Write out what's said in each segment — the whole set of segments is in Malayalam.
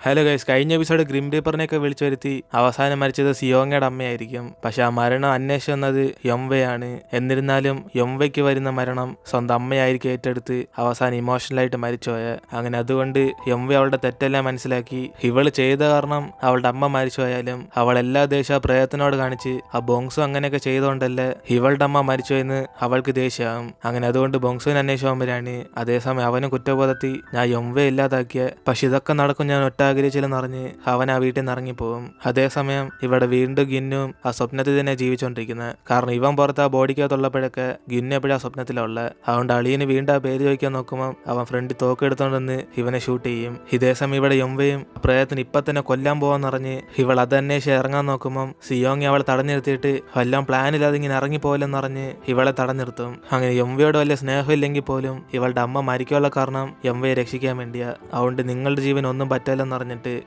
ഹലോ ഗൈസ്, കഴിഞ്ഞ എപ്പിസോഡ് ഗ്രിം റീപ്പറിനെയൊക്കെ വിളിച്ചു വരുത്തി അവസാനം മരിച്ചത് സിയോങ്ങയുടെ അമ്മയായിരിക്കും. പക്ഷെ ആ മരണം അന്വേഷിച്ചു വന്നത് യൊംവയാണ്. എന്നിരുന്നാലും യൊംവയ്ക്ക് വരുന്ന മരണം സ്വന്തം അമ്മയായിരിക്കും ഏറ്റെടുത്ത് അവസാനം ഇമോഷണലായിട്ട് മരിച്ചുപോയ. അങ്ങനെ അതുകൊണ്ട് യൊംവ അവളുടെ തെറ്റെല്ലാം മനസ്സിലാക്കി ഇവള് ചെയ്ത കാരണം അവളുടെ അമ്മ മരിച്ചുപോയാലും അവൾ എല്ലാ ദേഷ്യം ആ പ്രേതത്തിനോട് കാണിച്ച് ആ ബോങ്സു അങ്ങനെയൊക്കെ ചെയ്തുകൊണ്ടല്ലേ ഇവളുടെ അമ്മ മരിച്ചുപോയെന്ന് അവൾക്ക് ദേഷ്യമാകും. അങ്ങനെ അതുകൊണ്ട് ബോങ്സുവിന് അന്വേഷിച്ചു പോകുമ്പോഴാണ് അതേസമയം അവനും കുറ്റബോധത്തി ഞാൻ യൊംവയെ ഇല്ലാതാക്കിയ. പക്ഷെ ഇതൊക്കെ നടക്കും ഞാൻ ഒറ്റ ആഗ്രഹിച്ചില്ലെന്നറിഞ്ഞ് അവൻ ആ വീട്ടിൽ നിന്ന് ഇറങ്ങിപ്പോകും. അതേസമയം ഇവിടെ വീണ്ടും ഗിന്നും ആ സ്വപ്നത്തിൽ തന്നെ ജീവിച്ചോണ്ടിരിക്കുന്നത്. കാരണം ഇവൻ പുറത്ത് ആ ബോഡിക്കകത്തുള്ളപ്പോഴൊക്കെ ഗിന്നു എപ്പോഴും ആ സ്വപ്നത്തിലുള്ള. അതുകൊണ്ട് അളിയന് വീണ്ടും ആ പേര് ചോദിക്കാൻ നോക്കുമ്പോൾ അവൻ ഫ്രണ്ടിൽ തോക്കെടുത്തോണ്ടെന്ന് ഇവനെ ഷൂട്ട് ചെയ്യും. ഇതേസമയം ഇവിടെ യൊംവയും പ്രേതത്തിന് ഇപ്പൊ തന്നെ കൊല്ലാൻ പോവാന്നറിഞ്ഞ് ഇവൾ അതന്വേഷിച്ച് ഇറങ്ങാൻ നോക്കുമ്പോൾ സിയോങ്ങി അവളെ തടഞ്ഞിരുത്തിയിട്ട് വല്ലതും പ്ലാനില്ലാതെ ഇങ്ങനെ ഇറങ്ങിപ്പോലെന്നറിഞ്ഞ് ഇവളെ തടഞ്ഞിർത്തും. അങ്ങനെ യൊംവയോട് വലിയ സ്നേഹമില്ലെങ്കിൽ പോലും ഇവളുടെ അമ്മ മരിക്കാനുള്ള കാരണം യൊംവയെ രക്ഷിക്കാൻ വേണ്ടിയാ. അതുകൊണ്ട് നിങ്ങളുടെ ജീവൻ ഒന്നും പറ്റില്ലെന്നറിഞ്ഞിട്ട്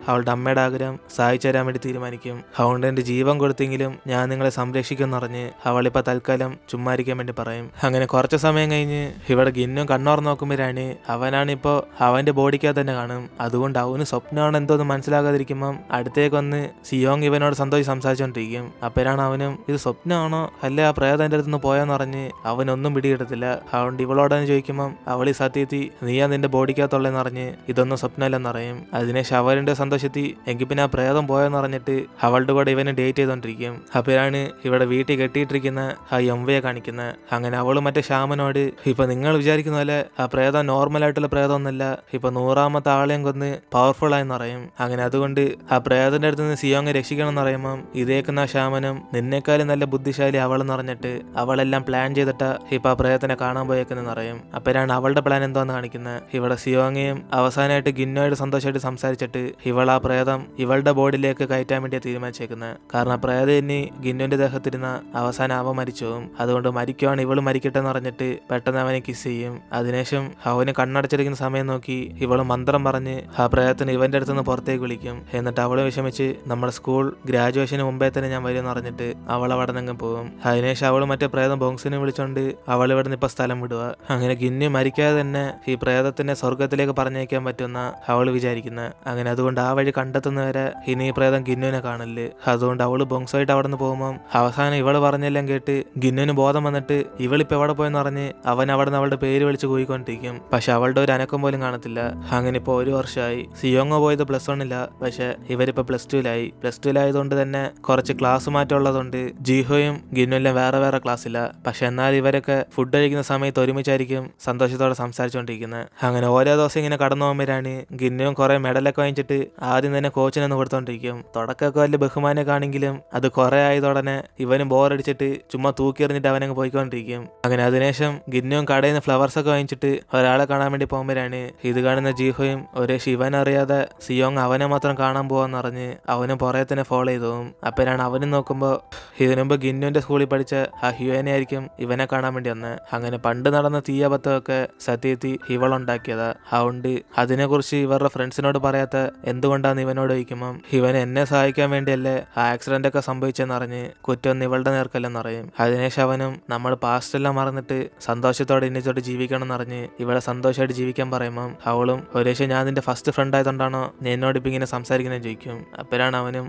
അവളുടെ അമ്മയുടെ ആഗ്രഹം സഹായിച്ചു തരാൻ വേണ്ടി തീരുമാനിക്കും. അതുകൊണ്ട് എന്റെ ജീവൻ കൊടുത്തെങ്കിലും ഞാൻ നിങ്ങളെ സംരക്ഷിക്കുമെന്നറിഞ്ഞ് അവളിപ്പോ തൽക്കാലം ചുമ്മാരിക്കാൻ വേണ്ടി പറയും. അങ്ങനെ കുറച്ച് സമയം കഴിഞ്ഞ് ഇവിടെ ഗിന്നും കണ്ണോർ നോക്കുമ്പോഴാണ് അവനാണിപ്പോ അവന്റെ ബോഡിക്കകത്ത് തന്നെ കാണും. അതുകൊണ്ട് അവന് സ്വപ്നമാണ് എന്തോന്ന് മനസ്സിലാകാതിരിക്കുമ്പം അടുത്തേക്ക് വന്ന് സിയോങ് ഇവനോട് സന്തോഷം സംസാരിച്ചോണ്ടിരിക്കും. അപ്പോഴാണ് അവനും ഇത് സ്വപ്നമാണോ അല്ലെ ആ പ്രേതം എന്റെ അടുത്ത് നിന്ന് പോയെന്ന് പറഞ്ഞ് അവനൊന്നും പിടികിടത്തില്ല. അതുകൊണ്ട് ഇവളോടാണ് ചോദിക്കുമ്പം അവളി സത്യത്തി നീയാ നിന്റെ ബോഡിക്കകത്തുള്ളതെന്ന് പറഞ്ഞ് ഇതൊന്നും സ്വപ്നമല്ലെന്നറിയും. അതിനെ അവരുടെ സന്തോഷത്തി എങ്കിൽ പിന്നെ ആ പ്രേതം പോയെന്ന് പറഞ്ഞിട്ട് അവളുടെ കൂടെ ഇവനെ ഡേറ്റ് ചെയ്തോണ്ടിരിക്കും. അപ്പോഴാണ് ഇവിടെ വീട്ടിൽ കെട്ടിയിട്ടിരിക്കുന്ന ആ യൊംവയെ കാണിക്കുന്നത്. അങ്ങനെ അവള് മറ്റേ ശ്യാമനോട് ഇപ്പൊ നിങ്ങൾ വിചാരിക്കുന്ന പോലെ ആ പ്രേതം നോർമൽ ആയിട്ടുള്ള പ്രേതമൊന്നുമല്ല, ഇപ്പൊ 100ാമത്തെ ആളെയും കൊന്ന് പവർഫുൾ ആയെന്ന് പറയും. അങ്ങനെ അതുകൊണ്ട് ആ പ്രേതത്തിന്റെ അടുത്ത് നിന്ന് സിയോങ്ങെ രക്ഷിക്കണം എന്ന് പറയുമ്പം ഇതേക്കുന്ന ശ്യാമനും നിന്നേക്കാളും നല്ല ബുദ്ധിശാലി അവളെന്ന് പറഞ്ഞിട്ട് അവളെല്ലാം പ്ലാൻ ചെയ്തിട്ടാ ഇപ്പൊ ആ പ്രേതത്തിനെ കാണാൻ പോയേക്കെന്ന് പറയും. അപ്പോഴാണ് അവളുടെ പ്ലാൻ എന്താന്ന് കാണിക്കുന്നത്. ഇവിടെ സിയോങ്ങയും അവസാനമായിട്ട് ഗിന്നോയോട് സന്തോഷമായിട്ട് സംസാരിച്ചിട്ട് ഇവൾ ആ പ്രേതം ഇവളുടെ ബോഡിയിലേക്ക് കയറ്റാൻ വേണ്ടിയാണ് തീരുമാനിച്ചേക്കുന്നത്. കാരണം ആ പ്രേതം ഇനി ഗിന്നുവിന്റെ ദേഹത്തിരുന്ന അവസാനം അവൻ മരിച്ചു പോകും. അതുകൊണ്ട് മരിക്കുവാണ് ഇവള് മരിക്കട്ടെ എന്ന് പറഞ്ഞിട്ട് പെട്ടെന്ന് അവനെ കിസ് ചെയ്യും. അതിനുശേഷം അവന് കണ്ണടച്ചിരിക്കുന്ന സമയം നോക്കി ഇവള് മന്ത്രം പറഞ്ഞ് ആ പ്രേതത്തിന് ഇവന്റെ അടുത്ത് നിന്ന് പുറത്തേക്ക് വിളിക്കും. എന്നിട്ട് അവള് വിഷമിച്ച് നമ്മുടെ സ്കൂൾ ഗ്രാജുവേഷന് മുമ്പേ തന്നെ ഞാൻ വരും എന്ന് പറഞ്ഞിട്ട് അവൾ അവിടെ നിന്ന് പോകും. അതിനുശേഷം അവള് മറ്റേ പ്രേതം ബോങ്സിനെ വിളിച്ചോണ്ട് അവൾ ഇവിടെ നിന്ന് ഇപ്പൊ സ്ഥലം വിടുക. അങ്ങനെ ഗിന്നു മരിക്കാതെ തന്നെ ഈ പ്രേതത്തിനെ സ്വർഗത്തിലേക്ക് പറഞ്ഞേക്കാൻ പറ്റുന്ന അവള് വിചാരിക്കുന്നത്. അങ്ങനെ അതുകൊണ്ട് ആ വഴി കണ്ടെത്തുന്നവരെ ഇനി ഈ പ്രേതം ഗിന്നുവിനെ കാണില്ല. അതുകൊണ്ട് അവള് ബോങ്സായിട്ട് അവിടെ നിന്ന് പോകുമ്പോൾ അവസാനം ഇവള് പറഞ്ഞെല്ലാം കേട്ട് ഗിന്നുവിന് ബോധം വന്നിട്ട് ഇവളിപ്പോ എവിടെ പോയെന്ന് പറഞ്ഞ് അവൻ അവിടെ നിന്ന് അവളുടെ പേര് വിളിച്ച് പോയിക്കൊണ്ടിരിക്കും. പക്ഷെ അവളുടെ ഒരു അനക്കം പോലും കാണത്തില്ല. അങ്ങനെ ഇപ്പൊ 1 വർഷമായി. സിയോങ്ങ പോയത് +1 പക്ഷെ ഇവരിപ്പോ +2 +2 തന്നെ കുറച്ച് ക്ലാസ് മാറ്റം ഉള്ളതുകൊണ്ട് ജീഹോയും ഗിന്നുവെല്ലാം വേറെ വേറെ ക്ലാസ്സില്ല. പക്ഷെ എന്നാൽ ഇവരൊക്കെ ഫുഡ് കഴിക്കുന്ന സമയത്ത് ഒരുമിച്ചായിരിക്കും സന്തോഷത്തോടെ സംസാരിച്ചുകൊണ്ടിരിക്കുന്നത്. അങ്ങനെ ഓരോ ദിവസം ഇങ്ങനെ കടന്നു പോകുമ്പോഴാണ് ഗിന്നുവും കുറെ മെഡലൊക്കെ വാങ്ങിച്ചിട്ട് ആദ്യം തന്നെ കോച്ചിനൊന്ന് കൊടുത്തോണ്ടിരിക്കും. തുടക്കമൊക്കെ വലിയ ബഹുമാനമൊക്കെ ആണെങ്കിലും അത് കുറെ ആയതോടനെ ഇവനും ബോറടിച്ചിട്ട് ചുമ്മാ തൂക്കി എറിഞ്ഞിട്ട് അവനങ്ങ് പോയിക്കൊണ്ടിരിക്കും. അങ്ങനെ അതിനുശേഷം ഗിന്നും കടയിൽ നിന്ന് ഫ്ലവേഴ്സ് ഒക്കെ വാങ്ങിച്ചിട്ട് ഒരാളെ കാണാൻ വേണ്ടി പോകുമ്പോഴാണ് ഇത് കാണുന്ന ജീഹോയും ഒരേ ശിവൻ അറിയാതെ സിയോങ് അവനെ മാത്രം കാണാൻ പോവാന്ന് പറഞ്ഞ് അവനും പുറകെ തന്നെ ഫോളോ ചെയ്തു പോകും. അപ്പോഴാണ് അവനും നോക്കുമ്പോൾ ഇതിനുമുമ്പ് ഗിന്നുവിന്റെ സ്കൂളിൽ പഠിച്ച ആ ഹ്യുവനെ ആയിരിക്കും ഇവനെ കാണാൻ വേണ്ടി വന്നത്. അങ്ങനെ പണ്ട് നടന്ന തീയബദ്ധമൊക്കെ സത്യത്തി ഇവളുണ്ടാക്കിയതാ. അതുകൊണ്ട് അതിനെക്കുറിച്ച് ഇവരുടെ ഫ്രണ്ട്സിനോട് പറയാത്ത എന്തുകൊണ്ടാന്ന് ഇവനോട് ചോദിക്കുമ്പം ഇവൻ എന്നെ സഹായിക്കാൻ വേണ്ടിയല്ലേ ആ ആക്സിഡന്റ് ഒക്കെ സംഭവിച്ചെന്നറിഞ്ഞ് കുറ്റം ഇവളുടെ നേർക്കല്ലെന്ന് പറയും. അതിനുശേഷം അവനും നമ്മൾ പാസ്റ്റ് എല്ലാം മറന്നിട്ട് സന്തോഷത്തോടെ ഇന്നിച്ചോട്ട് ജീവിക്കണം എന്നറിഞ്ഞ് ഇവിടെ സന്തോഷമായിട്ട് ജീവിക്കാൻ പറയുമ്പം അവളും ഒരേശം ഞാൻ നിന്റെ ഫസ്റ്റ് ഫ്രണ്ട് ആയതുകൊണ്ടാണോ നീ എന്നോട് ഇപ്പം ഇങ്ങനെ സംസാരിക്കുന്നത് ചോദിക്കും. അപ്പോഴാണ് അവനും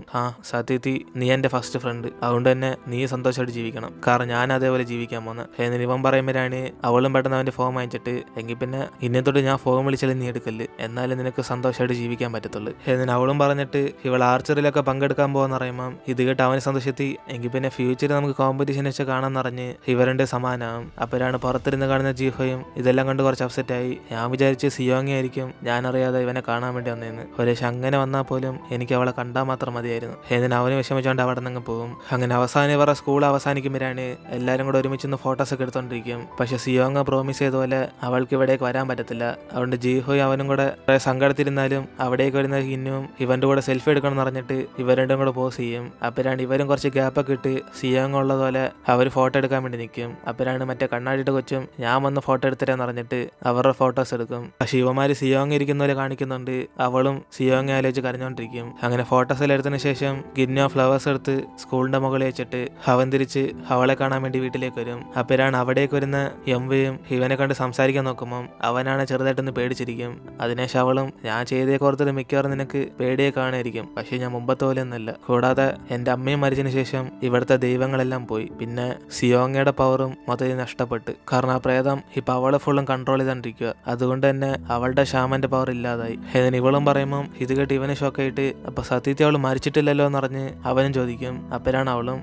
സത്യത്തി നീ എന്റെ ഫസ്റ്റ് ഫ്രണ്ട്, അതുകൊണ്ട് തന്നെ നീ സന്തോഷമായിട്ട് ജീവിക്കണം, കാരണം ഞാൻ അതേപോലെ ജീവിക്കാൻ പോകുന്നത് എന്നിട്ട് ഇവൻ പറയുമ്പോഴാണ് അവളും പെട്ടെന്ന് അവന്റെ ഫോം വാങ്ങിച്ചിട്ട് എങ്കിൽ പിന്നെ ഇന്നത്തോട്ട് ഞാൻ ഫോം വിളിച്ചാലും നീ എടുക്കല്, എന്നാലും നിനക്ക് സന്തോഷമായിട്ട് ജീവിക്കാൻ പറ്റത്തുള്ളൂ എന്നിട്ട് അവളും പറഞ്ഞിട്ട് ഇവൾ ആർച്ചറിയിലൊക്കെ പങ്കെടുക്കാൻ പോകാന്ന് പറയുമ്പം ഇത് കേട്ട് അവന് സന്തോഷത്തി എങ്കിൽ പിന്നെ ഫ്യൂച്ചറിൽ നമുക്ക് കോമ്പറ്റീഷൻ വെച്ച് കാണാൻ പറഞ്ഞ് ഇവരുടെ സമാനമാകും. അപ്പോഴാണ് പുറത്തിരുന്ന് കാണുന്ന ജീഹോയും ഇതെല്ലാം കണ്ട് കുറച്ച് അപ്സെറ്റായി. ഞാൻ വിചാരിച്ച് സിയോങ്ങി ആയിരിക്കും ഞാൻ അറിയാതെ ഇവനെ കാണാൻ വേണ്ടി വന്നതെന്ന്. ഒരേശം അങ്ങനെ വന്നാൽ പോലും എനിക്ക് അവളെ കണ്ടാൽ മാത്രം മതിയായിരുന്നു എന്നിട്ട് അവന് വിഷമിച്ചുകൊണ്ട് അവിടെ നിന്ന് പോകും. അങ്ങനെ അവസാനം ഇവരുടെ സ്കൂൾ അവസാനിക്കുമ്പോഴാണ് എല്ലാവരും കൂടെ ഒരുമിച്ച് ഫോട്ടോസ് ഒക്കെ എടുത്തോണ്ടിരിക്കും. പക്ഷെ സിയോങ്ങ പ്രോമിസ് ചെയ്ത പോലെ അവൾക്ക് ഇവിടേക്ക് വരാൻ പറ്റത്തില്ല. അതുകൊണ്ട് ജീഹോയും അവനും കൂടെ സങ്കടത്തിരുന്നാലും അവിടെ അവിടേക്ക് വരുന്ന ഗിന്നും ഇവന്റെ കൂടെ സെൽഫി എടുക്കണം എന്ന് പറഞ്ഞിട്ട് ഇവർ രണ്ടും കൂടെ പോസ് ചെയ്യും. അപ്പോഴാണ് ഇവരും കുറച്ച് ഗ്യാപ്പൊക്കെ ഇട്ട് സിയോങ് ഉള്ളതുപോലെ അവർ ഫോട്ടോ എടുക്കാൻ വേണ്ടി നിൽക്കും. അപ്പോഴാണ് മറ്റേ കണ്ണാടിയുടെ കൊച്ചും ഞാൻ വന്ന് ഫോട്ടോ എടുത്തിട്ടാന്ന് പറഞ്ഞിട്ട് അവരുടെ ഫോട്ടോസ് എടുക്കും. പക്ഷെ ഇവന്മാര് സിയോങ് ഇരിക്കുന്ന പോലെ കാണിക്കുന്നുണ്ട്. അവളും സിയോങ് ആലോചിച്ച് കരഞ്ഞോണ്ടിരിക്കും. അങ്ങനെ ഫോട്ടോസ് എല്ലാം എടുത്തതിന് ശേഷം ഗിന്നോ ഫ്ലവേഴ്സ് എടുത്ത് സ്കൂളിന്റെ മുകളിൽ വെച്ചിട്ട് അവൻ തിരിച്ച് അവളെ കാണാൻ വേണ്ടി വീട്ടിലേക്ക് വരും. അപ്പോഴാണ് അവിടേക്ക് വരുന്ന എംവയും ഇവനെ കണ്ട് സംസാരിക്കാൻ നോക്കുമ്പോൾ അവനാണ് ചെറുതായിട്ടൊന്ന് പേടിച്ചിരിക്കും. അതിനുശേഷം അവളും ഞാൻ ചെയ്തേ ഓർത്തിട്ട് മിക്കവാറും നിനക്ക് പേടിയെ കാണായിരിക്കും, പക്ഷെ ഞാൻ മുമ്പത്തെ പോലെ ഒന്നല്ല. കൂടാതെ എന്റെ അമ്മയും മരിച്ചതിന് ശേഷം ഇവിടുത്തെ ദൈവങ്ങളെല്ലാം പോയി. പിന്നെ സിയോങ്ങയുടെ പവറും മൊത്തത്തിൽ നഷ്ടപ്പെട്ട്. കാരണം ആ പ്രേതം ഇപ്പൊ അവളെ ഫുള്ളും കൺട്രോൾ ചെയ്തോണ്ടിരിക്കുക. അതുകൊണ്ട് തന്നെ അവളുടെ ഷാമന്റെ പവർ ഇല്ലാതായി. എന്നിട്ട് ഇവളും പറയുമ്പോൾ ഇത് കേട്ട് ഇവന് ഷോക്കായിട്ട് അപ്പൊ സത്യത്തെ അവള് മരിച്ചിട്ടില്ലല്ലോ എന്നറിഞ്ഞ് അവനും ചോദിക്കും. അപ്പോഴാണ് അവളും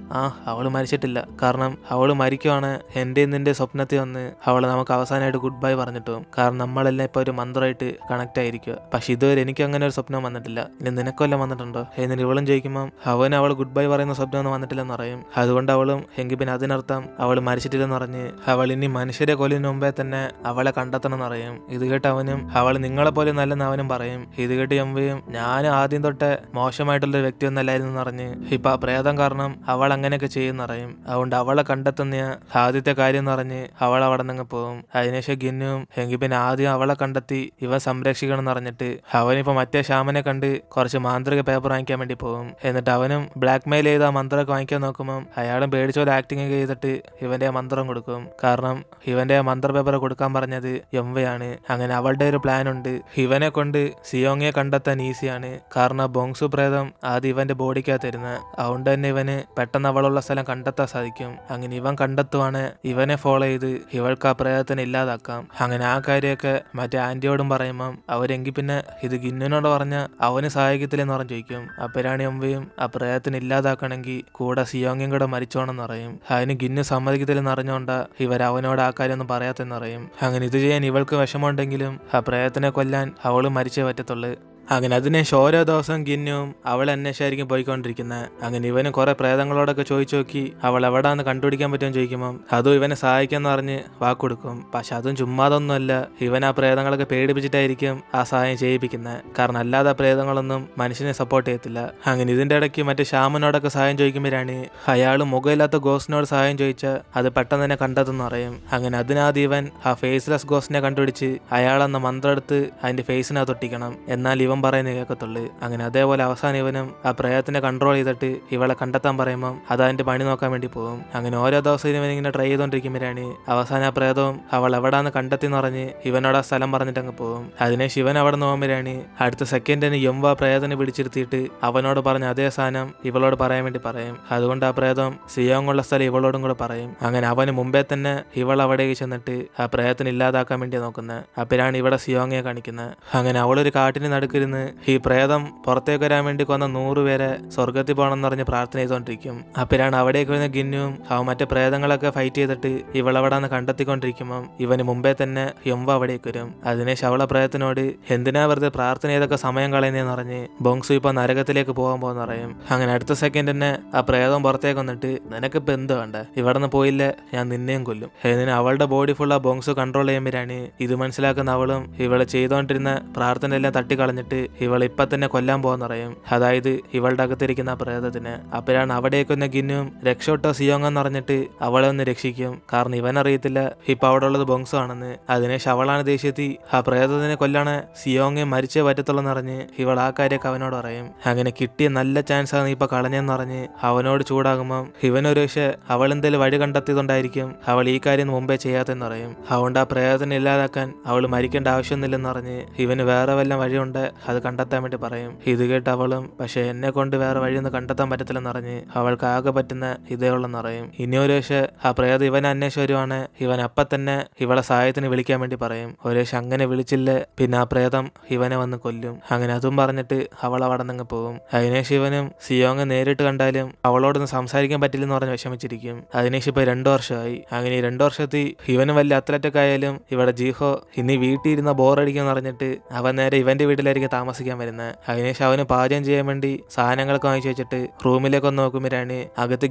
അവള് മരിച്ചിട്ടില്ല, കാരണം അവള് മരിക്കുവാണ് എന്റെ നിന്റെ സ്വപ്നത്തിൽ വന്ന് അവള് നമുക്ക് അവസാനമായിട്ട് ഗുഡ് ബൈ പറഞ്ഞിട്ടു. കാരണം നമ്മളെല്ലാം ഇപ്പൊ ഒരു മന്ത്രമായിട്ട് കണക്ട് ആയിരിക്കുക. പക്ഷെ ഇതുവരെ എനിക്ക് അങ്ങനെ ഒരു സ്വപ്നം വന്നിട്ടില്ല. ഇനി നിനക്കൊല്ലം വന്നിട്ടുണ്ടോ? എന്നിട്ട് ഇവളും ചോദിക്കുമ്പോൾ അവന് അവൾ ഗുഡ് ബൈ പറയുന്ന സ്വപ്നമൊന്നും വന്നിട്ടില്ലെന്ന് പറയും. അതുകൊണ്ട് അവളും എങ്കിൽ പിന്നെ അതിനർത്ഥം അവള് മരിച്ചിട്ടില്ലെന്ന് പറഞ്ഞ് അവൾ ഇനി മനുഷ്യരെ കൊല്ലുന്നതിന് മുമ്പേ തന്നെ അവളെ കണ്ടെത്തണം എന്നറിയും. ഇത് കേട്ട് അവനും അവൾ നിങ്ങളെ പോലെ നല്ലെന്ന് അവനും പറയും. ഇത് കേട്ട് എംവയും ഞാൻ ആദ്യം തൊട്ട് മോശമായിട്ടുള്ള വ്യക്തിയൊന്നല്ലായിരുന്നു എന്നറിഞ്ഞ് ഇപ്പൊ ആ പ്രേതം കാരണം അവൾ അങ്ങനെയൊക്കെ ചെയ്യുന്നറിയും. അതുകൊണ്ട് അവളെ കണ്ടെത്തുന്ന ആദ്യത്തെ കാര്യം എന്ന് പറഞ്ഞ് അവൾ അവിടെ നിന്ന് പോകും. അതിനുശേഷം ഗിന്നും എങ്കിൽ പിന്നെ ആദ്യം അവളെ കണ്ടെത്തി ഇവൻ സംരക്ഷിക്കണം എന്ന് പറഞ്ഞിട്ട് അവനിപ്പോ മറ്റേ ശ്യാമനെ കണ്ട് കുറച്ച് മാന്ത്രിക പേപ്പർ വാങ്ങിക്കാൻ വേണ്ടി പോകും. എന്നിട്ട് അവനും ബ്ലാക്ക് മെയിൽ ചെയ്ത് ആ മന്ത്രമൊക്കെ വാങ്ങിക്കാൻ നോക്കുമ്പോൾ അയാളും പേടിച്ച പോലെ ആക്ടിങ് ഒക്കെ ചെയ്തിട്ട് ഇവന്റെ ആ മന്ത്രം കൊടുക്കും. കാരണം ഇവന്റെ ആ മന്ത്ര പേപ്പർ കൊടുക്കാൻ പറഞ്ഞത് എംവയാണ്. അങ്ങനെ അവളുടെ ഒരു പ്ലാൻ ഉണ്ട്. ഇവനെ കൊണ്ട് സിയോങ്ങയെ കണ്ടെത്താൻ ഈസിയാണ്. കാരണം ബോങ്സു പ്രേതം ആദ്യം ഇവന്റെ ബോഡിക്കകത്ത് തരുന്നത്. അതുകൊണ്ട് തന്നെ ഇവന് പെട്ടെന്ന് അവളുള്ള സ്ഥലം കണ്ടെത്താൻ സാധിക്കും. അങ്ങനെ ഇവൻ കണ്ടെത്തുവാണ്. ഇവനെ ഫോളോ ചെയ്ത് ഇവൾക്ക് ആ പ്രേതത്തിനെ ഇല്ലാതാക്കാം. അങ്ങനെ ആ കാര്യമൊക്കെ മറ്റേ ആന്റിയോടും പറയുമ്പം അവരെങ്കിൽ പിന്നെ ഇത് ഗിന്നിനോട് പറഞ്ഞ അവന് സഹായിക്കത്തില്ലെന്ന് പറഞ്ഞു ചോദിക്കും. അപ്പോഴാണ് എംവയും ആ പ്രേതത്തിന് ഇല്ലാതാക്കണമെങ്കിൽ കൂടെ സിയോങ്ങയും കൂടെ മരിച്ചോണെന്ന് പറയും. അതിന് ഗിന്നു സമ്മതിക്കത്തില്ലെന്ന് അറിഞ്ഞോണ്ട ഇവർ അവനോട് ആ കാര്യം ഒന്നും പറയാത്തെന്ന് പറയും. അങ്ങനെ ഇത് ചെയ്യാൻ ഇവൾക്ക് വിഷമമുണ്ടെങ്കിലും ആ പ്രേതത്തിനെ കൊല്ലാൻ അവള് മരിച്ചേ പറ്റത്തുള്ളൂ. അങ്ങനെ അതിനുശേഷം ഓരോ ദിവസം ഗിന്നും അവളെ അന്വേഷിച്ചായിരിക്കും പോയിക്കൊണ്ടിരിക്കുന്നത്. അങ്ങനെ ഇവന് കുറെ പ്രേതങ്ങളോടൊക്കെ ചോദിച്ചു നോക്കി അവൾ എവിടാന്ന് കണ്ടുപിടിക്കാൻ പറ്റുമെന്ന് ചോദിക്കുമ്പോൾ അതും ഇവനെ സഹായിക്കാന്ന് പറഞ്ഞ് വാക്കൊടുക്കും. പക്ഷെ അതും ചുമ്മാതൊന്നുമല്ല. ഇവൻ ആ പ്രേതങ്ങളൊക്കെ പേടിപ്പിച്ചിട്ടായിരിക്കും ആ സഹായം ചെയ്യിപ്പിക്കുന്നത്. കാരണം അല്ലാതെ പ്രേതങ്ങളൊന്നും മനുഷ്യനെ സപ്പോർട്ട് ചെയ്യത്തില്ല. അങ്ങനെ ഇതിന്റെ ഇടയ്ക്ക് മറ്റേ ശ്യാമനോടൊക്കെ സഹായം ചോദിക്കുമ്പോഴാണ് അയാൾ മുഖമില്ലാത്ത ഗോസ്റ്റിനോട് സഹായം ചോദിച്ചാൽ അത് പെട്ടെന്ന് തന്നെ കണ്ടെത്തുന്ന പറയും. അങ്ങനെ അതിനാദ്യം ഇവൻ ആ ഫേസ്ലെസ് ഗോസ്റ്റിനെ കണ്ടുപിടിച്ച് അയാളെന്ന മന്ത്രം എടുത്ത് അതിന്റെ ഫേസിനകത്ത് ഒട്ടിക്കണം. എന്നാൽ ഇവൻ പറയുന്നത് കേൾക്കത്തുള്ളൂ. അങ്ങനെ അതേപോലെ അവസാനം ഇവനും ആ പ്രേതത്തിനെ കൺട്രോൾ ചെയ്തിട്ട് ഇവളെ കണ്ടെത്താൻ പറയുമ്പോൾ അത് അതിന്റെ പണി നോക്കാൻ വേണ്ടി പോകും. അങ്ങനെ ഓരോ ദിവസവും ഇവൻ ഇങ്ങനെ ട്രൈ ചെയ്തോണ്ടിരിക്കുമ്പോഴാണ് അവസാനം ആ പ്രേതവും അവൾ എവിടാന്ന് കണ്ടെത്തിന്ന് പറഞ്ഞ് ഇവനോട് ആ സ്ഥലം പറഞ്ഞിട്ട് അങ്ങ് പോകും. അതിനെ ശിവൻ അവിടെ നോക്കുമ്പോഴാണ് അടുത്ത സെക്കൻഡിന് എംവ പ്രേതത്തിനെ പിടിച്ചിരുത്തിയിട്ട് അവനോട് പറഞ്ഞ അതേ സാധനം ഇവളോട് പറയാൻ വേണ്ടി പറയും. അതുകൊണ്ട് ആ പ്രേതം സിയോങ്ങുള്ള സ്ഥലം ഇവളോടും കൂടെ പറയും. അങ്ങനെ അവന് മുമ്പേ തന്നെ ഇവൾ അവിടേക്ക് ചെന്നിട്ട് ആ പ്രേതത്തിന് ഇല്ലാതാക്കാൻ വേണ്ടി നോക്കുന്നത്. അപ്പോഴാണ് ഇവിടെ സിയോങ്ങയെ കാണിക്കുന്നത്. അങ്ങനെ അവളൊരു കാട്ടിന് നടുക്കിരുന്ന് ഈ പ്രേതം പുറത്തേക്ക് വരാൻ വേണ്ടി കൊന്ന 100 പേരെ സ്വർഗത്തിൽ പോകണമെന്ന് പറഞ്ഞ് പ്രാർത്ഥന ചെയ്തോണ്ടിരിക്കും. അപ്പോഴാണ് അവിടേക്ക് വരുന്ന ഗിന്നും അവൻ മറ്റേ പ്രേതങ്ങളൊക്കെ ഫൈറ്റ് ചെയ്തിട്ട് ഇവളെവിടാന്ന് കണ്ടെത്തിക്കൊണ്ടിരിക്കുമ്പോൾ ഇവന് മുമ്പേ തന്നെ എംവ അവിടേക്ക് വരും. അതിനെ ശവള പ്രേതത്തിനോട് എന്തിനാ വെറുതെ പ്രാർത്ഥന ചെയ്തൊക്കെ സമയം കളയുന്നതെന്ന് പറഞ്ഞ് ബോങ്സു ഇപ്പൊ നരകത്തിലേക്ക് പോകാൻ പോകുന്ന പറയും. അങ്ങനെ അടുത്ത സെക്കൻഡ് തന്നെ ആ പ്രേതം പുറത്തേക്ക് വന്നിട്ട് നിനക്കിപ്പോ എന്ത് വേണ്ട, ഇവിടെ നിന്ന് പോയില്ല ഞാൻ നിന്നെയും കൊല്ലും. ഇതിന് അവളുടെ ബോഡി ഫുൾ ആ ബോങ്സു കൺട്രോൾ ചെയ്യുമ്പോഴാണ് ഇത് മനസ്സിലാക്കുന്ന അവളും ഇവളെ ചെയ്തോണ്ടിരുന്ന പ്രാർത്ഥന എല്ലാം തട്ടിക്കളഞ്ഞിട്ട് ഇവൾ ഇപ്പൊ തന്നെ കൊല്ലാൻ പോകുന്ന പറയും. അതായത് ഇവളുടെ അകത്തിരിക്കുന്ന പ്രേതത്തിന്. അപ്പോഴാണ് അവിടേക്ക് വന്ന ഗിന്നും രക്ഷോട്ടോ സിയോങ് എന്ന് പറഞ്ഞിട്ട് അവളെ ഒന്ന് രക്ഷിക്കും. കാരണം ഇവനറിയത്തില്ല ഇപ്പൊ അവിടെ ഉള്ളത് ബോങ്സു ആണെന്ന്. അതിനുശേഷം അവളാണ് ദേഷ്യത്തി ആ പ്രേതത്തിനെ കൊല്ലാണ് സിയോങ് മരിച്ചേ പറ്റത്തുള്ളെന്ന് പറഞ്ഞ് ഇവൾ ആ കാര്യമൊക്കെ അവനോട് പറയും. അങ്ങനെ കിട്ടിയ നല്ല ചാൻസ് ആണ് ഇപ്പൊ കളഞ്ഞെന്ന് പറഞ്ഞ് അവനോട് ചൂടാകുമ്പോൾ ഇവനൊരു പക്ഷെ അവൾ എന്തെങ്കിലും വഴി കണ്ടെത്തിയതുകൊണ്ടായിരിക്കും അവൾ ഈ കാര്യം മുമ്പേ ചെയ്യാത്തെന്ന് പറയും. അതുകൊണ്ട് ആ പ്രേതത്തിനെ ഇല്ലാതാക്കാൻ അവൾ മരിക്കേണ്ട ആവശ്യമൊന്നുമില്ലെന്ന് പറഞ്ഞ് ഇവന് വേറെ വല്ല വഴിയുണ്ട് അത് കണ്ടെത്താൻ വേണ്ടി പറയും. ഇത് കേട്ട് അവളും പക്ഷെ എന്നെ കൊണ്ട് വേറെ വഴിയൊന്നും കണ്ടെത്താൻ പറ്റത്തില്ലെന്ന് പറഞ്ഞ് അവൾക്ക് ആകെ പറ്റുന്ന ഇതേ ഉള്ളെന്ന് പറയും. ഇനി ഒരു പക്ഷെ ആ പ്രേതം ഇവനെ അന്വേഷിച്ച് വരുവാണ് ഇവൻ അപ്പൊ തന്നെ ഇവളെ സഹായത്തിന് വിളിക്കാൻ വേണ്ടി പറയും. ഒരു പക്ഷെ അങ്ങനെ വിളിച്ചില്ല പിന്നെ ആ പ്രേതം ഇവനെ വന്ന് കൊല്ലും. അങ്ങനെ അതും പറഞ്ഞിട്ട് അവൾ അവിടെ നിന്ന് പോകും. അതിനുശേഷം ഇവനും സിയോങ് നേരിട്ട് കണ്ടാലും അവളോടൊന്നും സംസാരിക്കാൻ പറ്റില്ലെന്ന് പറഞ്ഞ് വിഷമിച്ചിരിക്കും. അതിനുശേഷം ഇപ്പൊ 2 വർഷമായി. അങ്ങനെ ഈ 2 വർഷത്തിൽ ഇവനും വലിയ അത്ലറ്റൊക്കെ ആയാലും ഇവിടെ ജീഹോ ഇനി വീട്ടിൽ ഇരുന്ന ബോറടിക്കാന്ന് പറഞ്ഞിട്ട് അവൻ നേരെ ഇവന്റെ വീട്ടിലായിരിക്കും വീട്ടിലേക്ക് താമസിക്കാൻ വരുന്നത്. അതിനുശേഷം അവന് പാചകം ചെയ്യാൻ വേണ്ടി സാധനങ്ങളൊക്കെ വാങ്ങിച്ചു വെച്ചിട്ട് റൂമിലേക്ക് ഒന്ന് നോക്കുമ്പോഴാണ് അകത്ത്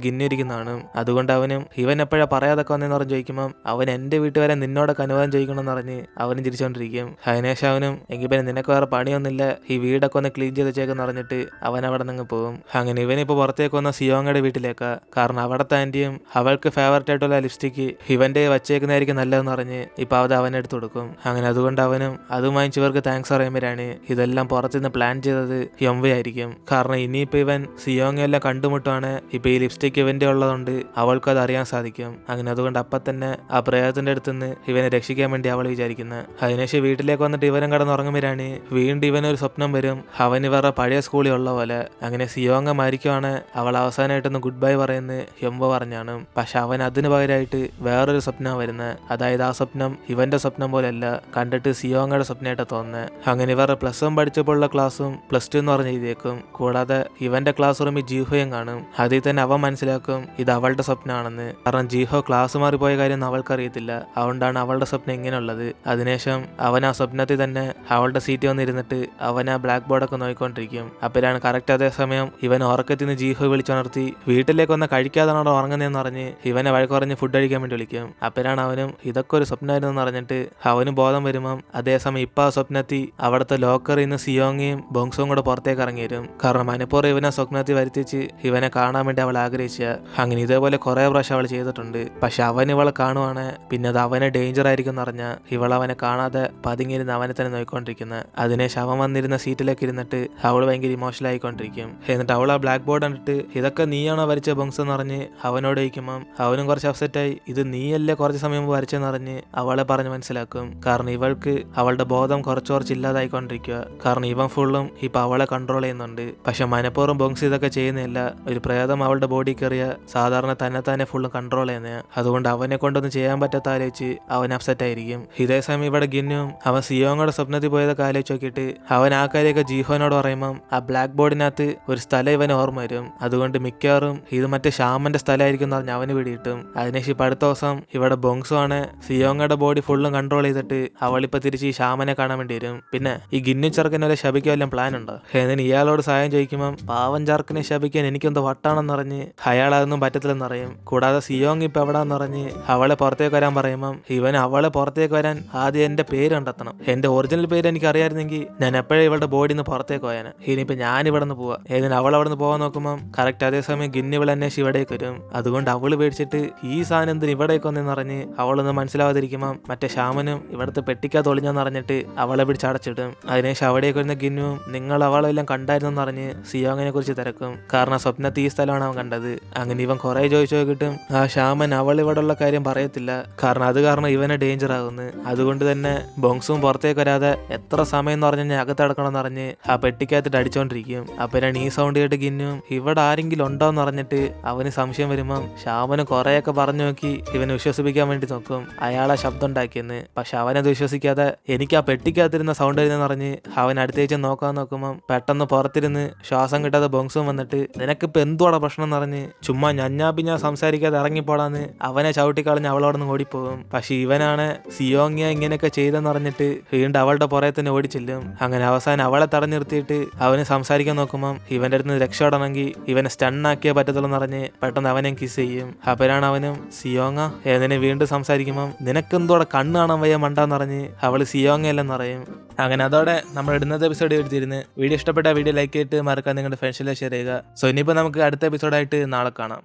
ഗിന്നു ഇരിക്കുന്നതാണ്. അതുകൊണ്ട് അവനും ഇവൻ എപ്പോഴാ പറയാതൊക്കെ വന്നെന്ന് പറഞ്ഞ് ചോദിക്കുമ്പോൾ അവൻ എന്റെ വീട്ടിൽ വരെ നിന്നോടൊക്കെ അനുവാദം ചോദിക്കണമെന്ന് പറഞ്ഞ് അവനും ചിരിച്ചോണ്ടിരിക്കും. അതിനുശേഷം അവനും എങ്കിൽ പിന്നെ നിനക്ക് വേറെ പണിയൊന്നുമില്ല, ഈ വീടൊക്കെ ഒന്ന് ക്ലീൻ ചെയ്ത് വെച്ചേക്കെന്ന് പറഞ്ഞിട്ട് അവൻ അവിടെ നിന്ന് പോകും. അങ്ങനെ ഇവനിപ്പോൾ പുറത്തേക്ക് വന്ന സിയോങ്ങയുടെ വീട്ടിലേക്കാ. കാരണം അവിടുത്തെ ആന്റിയും അവൾക്ക് ഫേവറേറ്റ് ആയിട്ടുള്ള ലിപ്സ്റ്റിക്ക് ഇവന്റെ വച്ചേക്കുന്നതായിരിക്കും നല്ലതെന്ന് പറഞ്ഞ് ഇപ്പൊ അത് അവനെടുത്ത് കൊടുക്കും. അങ്ങനെ അതുകൊണ്ട് അവനും അതും വാങ്ങിച്ചവർക്ക് താങ്ക്സ് പറയുമ്പോഴാണ് ഇതെല്ലാം പുറത്തുനിന്ന് പ്ലാൻ ചെയ്തത് യംവേ ആയിരിക്കും. കാരണം ഇനിയിപ്പോ ഇവൻ സിയോങ്ങയെല്ലാം കണ്ടുമുട്ടുവാണ്, ഇപ്പൊ ഈ ലിപ്സ്റ്റിക് ഇവന്റെ ഉള്ളതുകൊണ്ട് അവൾക്ക് അത് അറിയാൻ സാധിക്കും. അങ്ങനെ അതുകൊണ്ട് അപ്പം തന്നെ ആ പ്രേതത്തിന്റെ അടുത്ത് നിന്ന് ഇവനെ രക്ഷിക്കാൻ വേണ്ടി അവൾ വിചാരിക്കുന്നത്. അതിനുശേഷം വീട്ടിലേക്ക് വന്നിട്ട് ഇവനും കിടന്നുറങ്ങുമ്പോഴാണ് വീണ്ടും ഇവനൊരു സ്വപ്നം വരും, അവൻ ഇവരുടെ പഴയ സ്കൂളിൽ ഉള്ള പോലെ. അങ്ങനെ സിയോങ്ങ മരിക്കുവാണ്, അവൾ അവസാനമായിട്ടൊന്ന് ഗുഡ് ബൈ പറയുന്നത് യംവ പറഞ്ഞാണ്. പക്ഷെ അവൻ അതിന് പകരമായിട്ട് വേറൊരു സ്വപ്നം വരുന്നത്. അതായത് ആ സ്വപ്നം ഇവന്റെ സ്വപ്നം പോലെയല്ല, കണ്ടിട്ട് സിയോങ്ങയുടെ സ്വപ്നമായിട്ട് തോന്നുന്നത്. അങ്ങനെ ഇവരുടെ പ്ലസ് 1 പഠിച്ചപ്പോഴുള്ള ക്ലാസ്സും പ്ലസ് 2 എന്ന് പറഞ്ഞ് എഴുതിയേക്കും. കൂടാതെ ഇവന്റെ ക്ലാസ് റൂമിൽ ജീഹോയും കാണും. അതിൽ തന്നെ അവൻ മനസ്സിലാക്കും ഇത് അവളുടെ സ്വപ്നമാണെന്ന്. കാരണം ജീഹോ ക്ലാസ് മാറിപ്പോയ കാര്യം അവൾക്കറിയത്തില്ല, അതുകൊണ്ടാണ് അവളുടെ സ്വപ്നം ഇങ്ങനെയുള്ളത്. അതിനുശേഷം അവൻ ആ സ്വപ്നത്തിൽ തന്നെ അവളുടെ സീറ്റിൽ വന്നിരുന്നിട്ട് അവൻ ആ ബ്ലാക്ക് ബോർഡൊക്കെ നോക്കിക്കൊണ്ടിരിക്കും. അപ്പോഴാണ് കറക്റ്റ് അതേ സമയം ഇവൻ ഉറക്കത്തിൽ നിന്ന് ജീഹോ വിളിച്ചുണർത്തി വീട്ടിലേക്ക് വന്ന് കഴിക്കാതാണ് അവിടെ ഉറങ്ങുന്നതെന്ന് പറഞ്ഞ് ഇവനെ വഴക്ക് പറഞ്ഞ് ഫുഡ് കഴിക്കാൻ വേണ്ടി വിളിക്കും. അപ്പോഴാണ് അവനും ഇതൊക്കെ ഒരു സ്വപ്നമായിരുന്നു പറഞ്ഞിട്ട് അവന് ബോധം വരുമ്പം അതേസമയം ഇപ്പൊ ആ സ്വപ്നത്തിൽ അവിടുത്തെ ലോക്കറിൽ നിന്ന് സിയോങ്ങയും ബോങ്സും കൂടെ പുറത്തേക്ക് ഇറങ്ങി വരും. കാരണം മനപ്പുറം ഇവനെ സ്വപ്നത്തിൽ വരുത്തിച്ച് ഇവനെ കാണാൻ വേണ്ടി അവൾ ആഗ്രഹിച്ച. അങ്ങനെ ഇതേപോലെ കുറെ പ്രാവശ്യം അവൾ ചെയ്തിട്ടുണ്ട്. പക്ഷെ അവൻ ഇവളെ കാണുവാണ്, പിന്നെ അത് അവനെ ഡേഞ്ചർ ആയിരിക്കും എന്ന് പറഞ്ഞാൽ ഇവൾ അവനെ കാണാതെ പതുങ്ങിയിരുന്ന് അവനെ തന്നെ നോക്കിക്കൊണ്ടിരിക്കുന്നത്. അതിനുശേഷം അവൻ വന്നിരുന്ന സീറ്റിലേക്ക് ഇരുന്നിട്ട് അവൾ ഭയങ്കര ഇമോഷണൽ ആയിക്കൊണ്ടിരിക്കും. എന്നിട്ട് അവൾ ആ ബ്ലാക്ക് ബോർഡ് കണ്ടിട്ട് ഇതൊക്കെ നീയാണോ വരച്ച ബോങ്സ് എന്ന് പറഞ്ഞ് അവനോട് ചോദിക്കുമ്പം അവനും കുറച്ച് അപ്സെറ്റായി, ഇത് നീയല്ലേ കുറച്ച് സമയം മുമ്പ് വരച്ചെന്ന് പറഞ്ഞ് അവളെ പറഞ്ഞ് മനസ്സിലാക്കും. കാരണം ഇവൾക്ക് അവളുടെ ബോധം കുറച്ച് ഇല്ലാതായിക്കൊണ്ടിരിക്കുക. കാരണം ഇവൻ ഫുള്ളും ഇപ്പൊ അവളെ കൺട്രോൾ ചെയ്യുന്നുണ്ട്. പക്ഷെ മനഃപൂർവ്വം ബോങ്സ് ഇതൊക്കെ ചെയ്യുന്നില്ല, ഒരു പ്രേതം അവളുടെ ബോഡി കയറിയ സാധാരണ തന്നെ ഫുള്ളും കൺട്രോൾ ചെയ്യുന്ന. അതുകൊണ്ട് അവനെ കൊണ്ടൊന്നും ചെയ്യാൻ പറ്റാത്ത ആലോചിച്ച് അവൻ അപ്സെറ്റ് ആയിരിക്കും. ഇതേ സമയം ഇവിടെ ഗിന്നും അവൻ സിയോങ്ങയുടെ സ്വപ്നത്തിൽ പോയതൊക്കെ ആലോചിച്ച് നോക്കിയിട്ട് അവൻ ആ കാര്യമൊക്കെ ജീഹോനോട് പറയുമ്പം ആ ബ്ലാക്ക് ബോർഡിനകത്ത് ഒരു സ്ഥലം ഇവന് ഓർമ്മ വരും. അതുകൊണ്ട് മിക്കവാറും ഇത് മറ്റേ ഷാമന്റെ സ്ഥലമായിരിക്കും എന്ന് പറഞ്ഞ് അവന് പിടിയിട്ടും. അതിനുശേഷം ഇപ്പൊ അടുത്ത ദിവസം ഇവിടെ ബോങ്സുമാണ് സിയോങ്ങയുടെ ബോഡി ഫുള്ളും കൺട്രോൾ ചെയ്തിട്ട് അവളിപ്പോ തിരിച്ച് ഈ ഷാമനെ കാണാൻ വേണ്ടി വരും. പിന്നെ ഈ ഗിന്നു ചെറുക്കനെ ശപിക്കാൻ വല്ല പ്ലാൻ ഉണ്ടോ? എന്നിന് ഇയാളോട് സഹായം ചോദിക്കുമ്പം പാവൻ ചാർക്കിനെ ശപിക്കാൻ എനിക്കെന്തോ വട്ടാണെന്ന് പറഞ്ഞ് അയാൾ അതൊന്നും പറ്റത്തില്ലെന്ന് പറയും. കൂടാതെ സിയോങ് ഇപ്പൊ എവിടാന്ന് പറഞ്ഞ് അവളെ പുറത്തേക്ക് വരാൻ പറയുമ്പം ഇവൻ അവളെ പുറത്തേക്ക് വരാൻ ആദ്യം എന്റെ പേര് കണ്ടെത്തണം, എന്റെ ഒറിജിനൽ പേര് എനിക്ക് അറിയാമായിരുന്നെങ്കിൽ ഞാൻ എപ്പോഴും ഇവളുടെ ബോഡിയിൽ നിന്ന് പുറത്തേക്ക് പോയാന്. ഇനിയിപ്പോ ഞാൻ ഇവിടെ നിന്ന് പോവാ. ഏതിന് അവൾ അവിടെ നിന്ന് പോകാൻ നോക്കുമ്പം കറക്റ്റ് അതേസമയം ഗിന്നു ഇവൾ അന്വേഷിച്ച് ഇവിടേക്ക് വരും. അതുകൊണ്ട് അവള് പേടിച്ചിട്ട് ഈ സാധനം എന്തിന് ഇവിടേക്ക് വന്നെന്ന് പറഞ്ഞ് അവളൊന്നും മനസ്സിലാവാതിരിക്കുമ്പം മറ്റേ ഷാമനും ഇവിടുത്തെ പെട്ടിക്കകത്ത് ഒളിഞ്ഞെന്ന് പറഞ്ഞിട്ട് അവളെ പിടിച്ചടച്ചിടും. അതിനുശേഷം അവിടേക്ക് വരുന്ന ഗിന്നുവും നിങ്ങൾ അവളെല്ലാം കണ്ടായിരുന്നെന്ന് പറഞ്ഞ് സിയോങ്ങിനെ കുറിച്ച് തിരക്കും. കാരണം സ്വപ്നത്തിൽ ഈ സ്ഥലമാണ് അവൻ കണ്ടത്. അങ്ങനെ ഇവൻ കുറെ ചോദിച്ചു നോക്കിയിട്ടും ആ ഷാമൻ അവൾ ഇവിടെ ഉള്ള കാര്യം പറയത്തില്ല. കാരണം അത് കാരണം ഇവനെ ഡേഞ്ചർ ആകുന്നു. അതുകൊണ്ട് തന്നെ ബോങ്സും പുറത്തേക്ക് വരാതെ എത്ര സമയം എന്ന് പറഞ്ഞു കഴിഞ്ഞാൽ അകത്തടക്കണം എന്ന് പറഞ്ഞ് ആ പെട്ടിക്കകത്തിട്ട് അടിച്ചോണ്ടിരിക്കും. അപ്പോഴാണ് ഈ സൗണ്ട് കേട്ട് ഗിന്നും ഇവിടെ ആരെങ്കിലും ഉണ്ടോന്ന് പറഞ്ഞിട്ട് അവന് സംശയം വരുമ്പം ഷാമന് കുറെയൊക്കെ പറഞ്ഞു നോക്കി ഇവനെ വിശ്വസിപ്പിക്കാൻ വേണ്ടി നോക്കും അയാളെ ശബ്ദം ഉണ്ടാക്കിയെന്ന്. പക്ഷെ അവനത് വിശ്വസിക്കാതെ എനിക്ക് ആ പെട്ടിക്കകത്തിരുന്ന സൗണ്ട് വരുന്നെന്ന് പറഞ്ഞ് അവൻ അടുത്തേച്ച് നോക്കാൻ നോക്കുമ്പം പെട്ടെന്ന് പുറത്തിരുന്ന് ശ്വാസം കിട്ടാതെ ബോങ്സും വന്നിട്ട് നിനക്കിപ്പോ എന്തുവാടാ പ്രശ്നം എന്ന് പറഞ്ഞ് ചുമ്മാ ഞഞ്ഞാ സംസാരിക്കാതെ ഇറങ്ങിപ്പോടാന്ന് അവനെ ചവിട്ടിക്കളഞ്ഞ് അവളോടൊന്ന് ഓടിപ്പോകും. പക്ഷെ ഇവനാണ് സിയോങ്ങിയ ഇങ്ങനെയൊക്കെ ചെയ്തെന്ന് പറഞ്ഞിട്ട് വീണ്ടും അവളുടെ പുറകെ തന്നെ ഓടിച്ചില്ലും. അങ്ങനെ അവസാനം അവളെ തടഞ്ഞു നിർത്തിയിട്ട് അവന് സംസാരിക്കാൻ നോക്കുമ്പം ഇവന്റെ അടുത്ത് രക്ഷപ്പെടണമെങ്കിൽ ഇവനെ സ്റ്റണ്ണാക്കിയേ പറ്റത്തുള്ളൂ എന്ന് പറഞ്ഞ് പെട്ടെന്ന് അവനെ കിസ് ചെയ്യും. അപ്പോഴാണ് അവനും സിയോങ്ങ ഏതിനെ വീണ്ടും സംസാരിക്കുമ്പം നിനക്കെന്തോടെ കണ്ണ് കാണാൻ വയ്യ മണ്ടാന്ന് പറഞ്ഞ് അവള് സിയോങ്ങയല്ലെന്ന് പറയും. അങ്ങനെ അതോടെ നമ്മൾ ഇടുന്നത് എപ്പിസോഡ് എടുത്തിരുന്ന് വീഡിയോ ഇഷ്ടപ്പെട്ട വീഡിയോ ലൈക്ക് ചെയ്തിട്ട് മറക്കാൻ നിങ്ങളുടെ ഫ്രണ്ട്സിലെ ഷെയർ ചെയ്യുക. സോ ഇനിയിപ്പോൾ നമുക്ക് അടുത്ത എപ്പിസോഡായിട്ട് നാളെ കാണാം.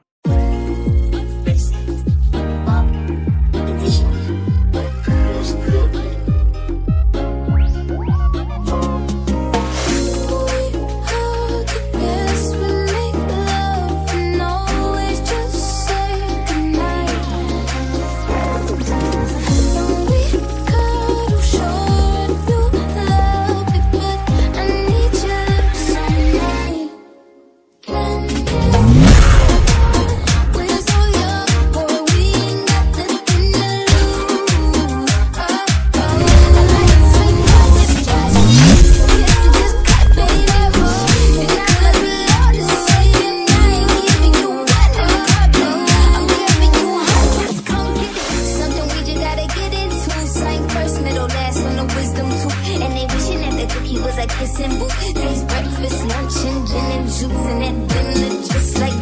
symbol. Taste breakfast, lunch, and gin and juice, and that dinner just like